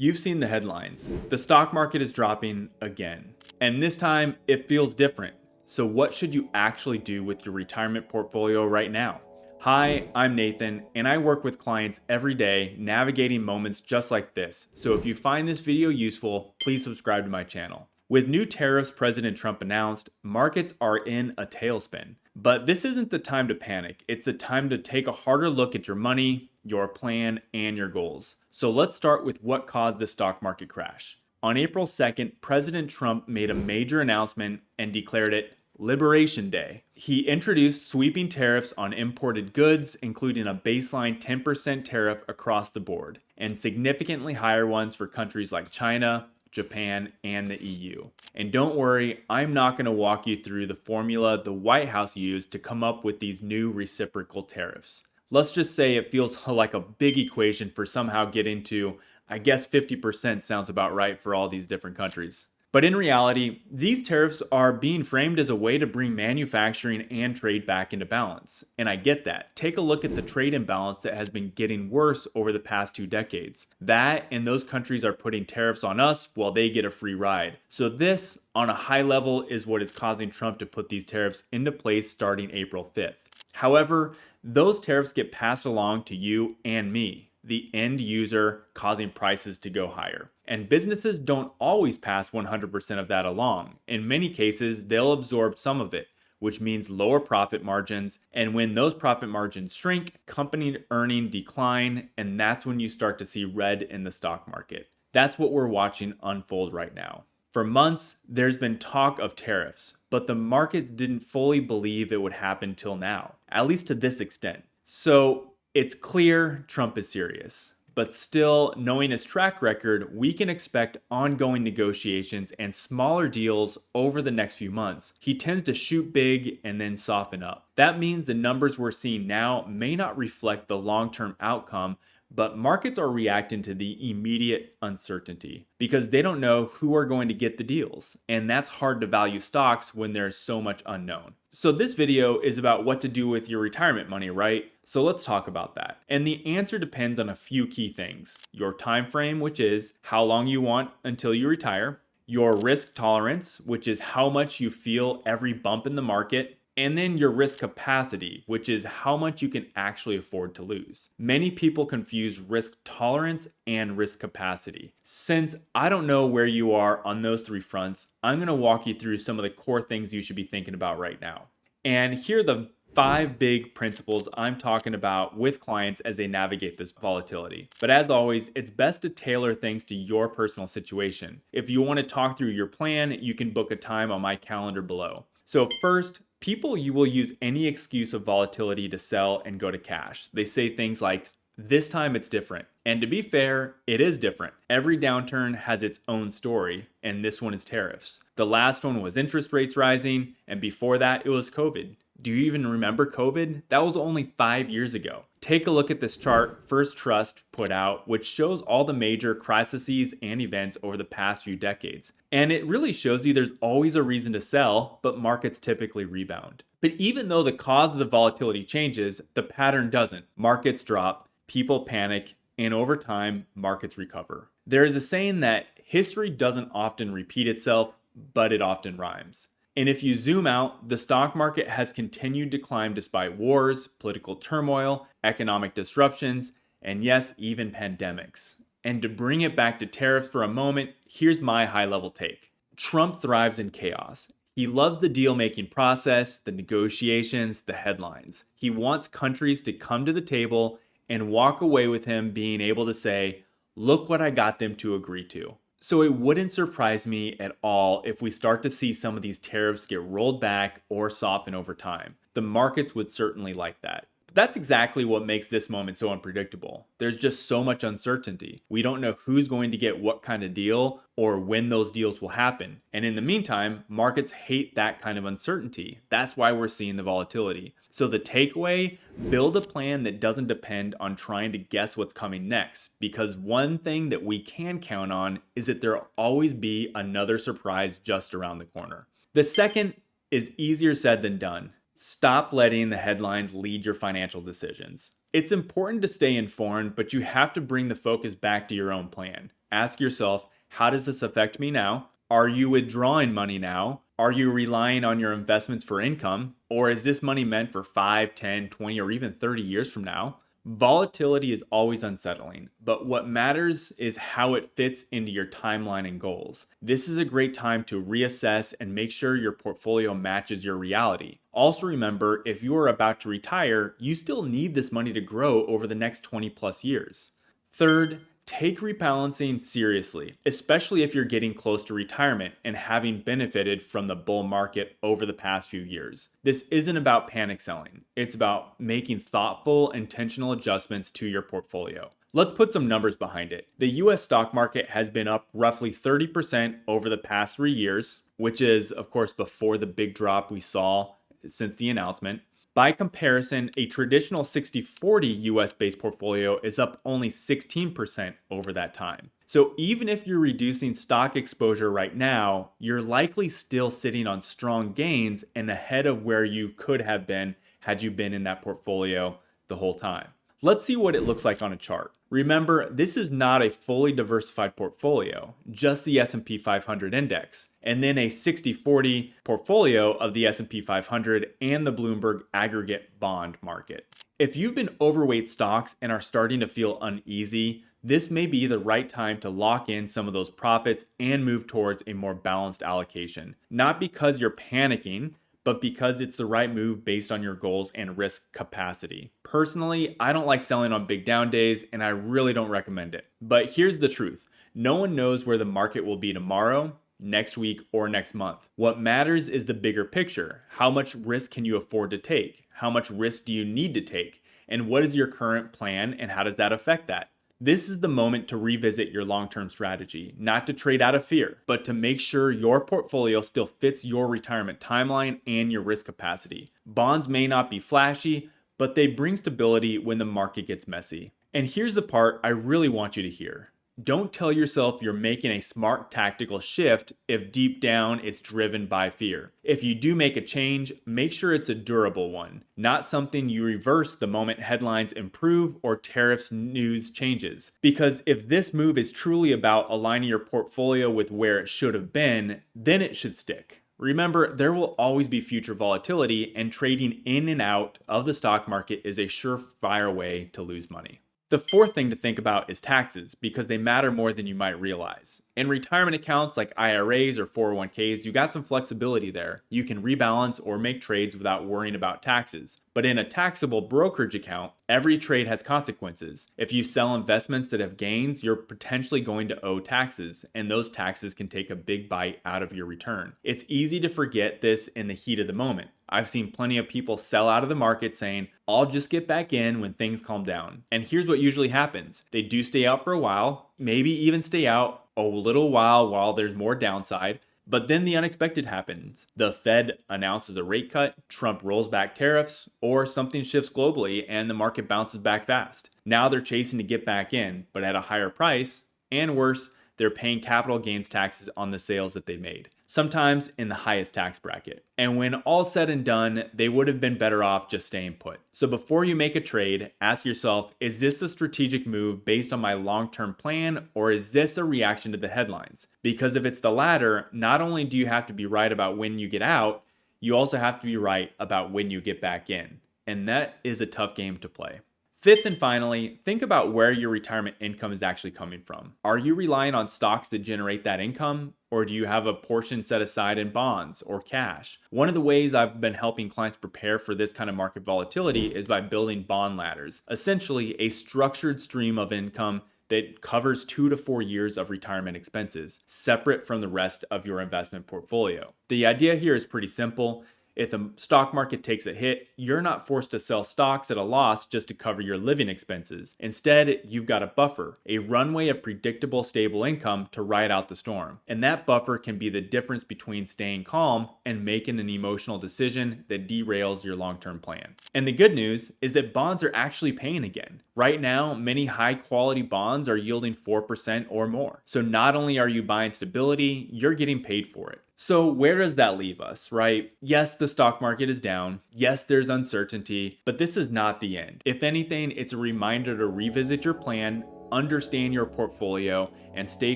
You've seen the headlines. The stock market is dropping again. And this time, it feels different. So what should you actually do with your retirement portfolio right now? Hi, I'm Nathan, and I work with clients every day navigating moments just like this. So if you find this video useful, please subscribe to my channel. With new tariffs President Trump announced, markets are in a tailspin. But this isn't the time to panic. It's the time to take a harder look at your money, your plan, and your goals. So let's start with what caused the stock market crash. On April 2nd, President Trump made a major announcement and declared it Liberation Day. He introduced sweeping tariffs on imported goods, including a baseline 10% tariff across the board, and significantly higher ones for countries like China, Japan, and the EU. And don't worry, I'm not going to walk you through the formula the White House used to come up with these new reciprocal tariffs. Let's just say it feels like a big equation for somehow getting to, I guess 50% sounds about right for all these different countries. But in reality, these tariffs are being framed as a way to bring manufacturing and trade back into balance. And I get that. Take a look at the trade imbalance that has been getting worse over the past 2 decades. That and those countries are putting tariffs on us while they get a free ride. So this, on a high level, is what is causing Trump to put these tariffs into place starting April 5th. However, those tariffs get passed along to you and me, the end user, causing prices to go higher. And businesses don't always pass 100% of that along. In many cases, they'll absorb some of it, which means lower profit margins. And when those profit margins shrink, company earnings decline, and that's when you start to see red in the stock market. That's what we're watching unfold right now. For months, there's been talk of tariffs, but the markets didn't fully believe it would happen till now, at least to this extent. So it's clear Trump is serious. But still, knowing his track record, we can expect ongoing negotiations and smaller deals over the next few months. He tends to shoot big and then soften up. That means the numbers we're seeing now may not reflect the long-term outcome, but markets are reacting to the immediate uncertainty because they don't know who are going to get the deals. And that's hard to value stocks when there's so much unknown. So this video is about what to do with your retirement money, right? So let's talk about that. And the answer depends on a few key things. Your time frame, which is how long you want until you retire. Your risk tolerance, which is how much you feel every bump in the market. And then your risk capacity, which is how much you can actually afford to lose. Many people confuse risk tolerance and risk capacity. Since I don't know where you are on those 3 fronts, I'm going to walk you through some of the core things you should be thinking about right now. And here are the 5 big principles I'm talking about with clients as they navigate this volatility. But as always, it's best to tailor things to your personal situation. If you want to talk through your plan, you can book a time on my calendar below. So first, you will use any excuse of volatility to sell and go to cash. They say things like, this time it's different. And to be fair, it is different. Every downturn has its own story, and this one is tariffs. The last one was interest rates rising, and before that, it was COVID. Do you even remember COVID? That was only 5 years ago. Take a look at this chart First Trust put out, which shows all the major crises and events over the past few decades. And it really shows you there's always a reason to sell, but markets typically rebound. But even though the cause of the volatility changes, the pattern doesn't. Markets drop, people panic, and over time, markets recover. There is a saying that history doesn't often repeat itself, but it often rhymes. And if you zoom out, the stock market has continued to climb despite wars, political turmoil, economic disruptions, and yes, even pandemics. And to bring it back to tariffs for a moment, here's my high-level take. Trump thrives in chaos. He loves the deal-making process, the negotiations, the headlines. He wants countries to come to the table and walk away with him being able to say, look what I got them to agree to. So it wouldn't surprise me at all if we start to see some of these tariffs get rolled back or soften over time. The markets would certainly like that. But that's exactly what makes this moment so unpredictable. There's just so much uncertainty. We don't know who's going to get what kind of deal or when those deals will happen. And in the meantime, markets hate that kind of uncertainty. That's why we're seeing the volatility. So the takeaway, build a plan that doesn't depend on trying to guess what's coming next. Because one thing that we can count on is that there'll always be another surprise just around the corner. The second is easier said than done. Stop letting the headlines lead your financial decisions. It's important to stay informed, but you have to bring the focus back to your own plan. Ask yourself, how does this affect me now? Are you withdrawing money now? Are you relying on your investments for income? Or is this money meant for 5, 10, 20, or even 30 years from now? Volatility is always unsettling, but what matters is how it fits into your timeline and goals. This is a great time to reassess and make sure your portfolio matches your reality. Also remember, if you are about to retire, you still need this money to grow over the next 20 plus years. Third, take rebalancing seriously, especially if you're getting close to retirement and having benefited from the bull market over the past few years. This isn't about panic selling. It's about making thoughtful, intentional adjustments to your portfolio. Let's put some numbers behind it. The US stock market has been up roughly 30% over the past 3 years, which is, of course, before the big drop we saw since the announcement. By comparison, a traditional 60-40 US-based portfolio is up only 16% over that time. So even if you're reducing stock exposure right now, you're likely still sitting on strong gains and ahead of where you could have been had you been in that portfolio the whole time. Let's see what it looks like on a chart. Remember, this is not a fully diversified portfolio, just the S&P 500 index, and then a 60-40 portfolio of the S&P 500 and the Bloomberg aggregate bond market. If you've been overweight stocks and are starting to feel uneasy, this may be the right time to lock in some of those profits and move towards a more balanced allocation. Not because you're panicking, but because it's the right move based on your goals and risk capacity. Personally, I don't like selling on big down days, and I really don't recommend it. But here's the truth. No one knows where the market will be tomorrow, next week, or next month. What matters is the bigger picture. How much risk can you afford to take? How much risk do you need to take? And what is your current plan, and how does that affect that? This is the moment to revisit your long-term strategy, not to trade out of fear, but to make sure your portfolio still fits your retirement timeline and your risk capacity. Bonds may not be flashy, but they bring stability when the market gets messy. And here's the part I really want you to hear. Don't tell yourself you're making a smart tactical shift if deep down it's driven by fear. If you do make a change, make sure it's a durable one, not something you reverse the moment headlines improve or tariffs news changes. Because if this move is truly about aligning your portfolio with where it should have been, then it should stick. Remember, there will always be future volatility, and trading in and out of the stock market is a surefire way to lose money. The fourth thing to think about is taxes, because they matter more than you might realize. In retirement accounts like IRAs or 401ks, you got some flexibility there. You can rebalance or make trades without worrying about taxes. But in a taxable brokerage account, every trade has consequences. If you sell investments that have gains, you're potentially going to owe taxes, and those taxes can take a big bite out of your return. It's easy to forget this in the heat of the moment. I've seen plenty of people sell out of the market saying, I'll just get back in when things calm down. And here's what usually happens. They do stay out for a while, maybe even stay out a little while there's more downside, but then the unexpected happens. The Fed announces a rate cut, Trump rolls back tariffs, or something shifts globally and the market bounces back fast. Now they're chasing to get back in, but at a higher price, and worse, they're paying capital gains taxes on the sales that they made, sometimes in the highest tax bracket. And when all's said and done, they would have been better off just staying put. So before you make a trade, ask yourself, is this a strategic move based on my long-term plan, or is this a reaction to the headlines? Because if it's the latter, not only do you have to be right about when you get out, you also have to be right about when you get back in. And that is a tough game to play. Fifth and finally, think about where your retirement income is actually coming from. Are you relying on stocks that generate that income, or do you have a portion set aside in bonds or cash? One of the ways I've been helping clients prepare for this kind of market volatility is by building bond ladders, essentially a structured stream of income that covers 2 to 4 years of retirement expenses, separate from the rest of your investment portfolio. The idea here is pretty simple. If the stock market takes a hit, you're not forced to sell stocks at a loss just to cover your living expenses. Instead, you've got a buffer, a runway of predictable, stable income to ride out the storm. And that buffer can be the difference between staying calm and making an emotional decision that derails your long-term plan. And the good news is that bonds are actually paying again. Right now, many high-quality bonds are yielding 4% or more. So not only are you buying stability, you're getting paid for it. So where does that leave us, right? Yes, the stock market is down. Yes, there's uncertainty, but this is not the end. If anything, it's a reminder to revisit your plan, understand your portfolio, and stay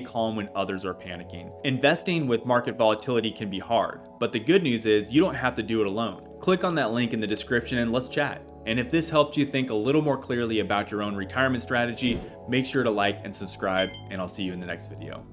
calm when others are panicking. Investing with market volatility can be hard, but the good news is you don't have to do it alone. Click on that link in the description and let's chat. And if this helped you think a little more clearly about your own retirement strategy, make sure to like and subscribe, and I'll see you in the next video.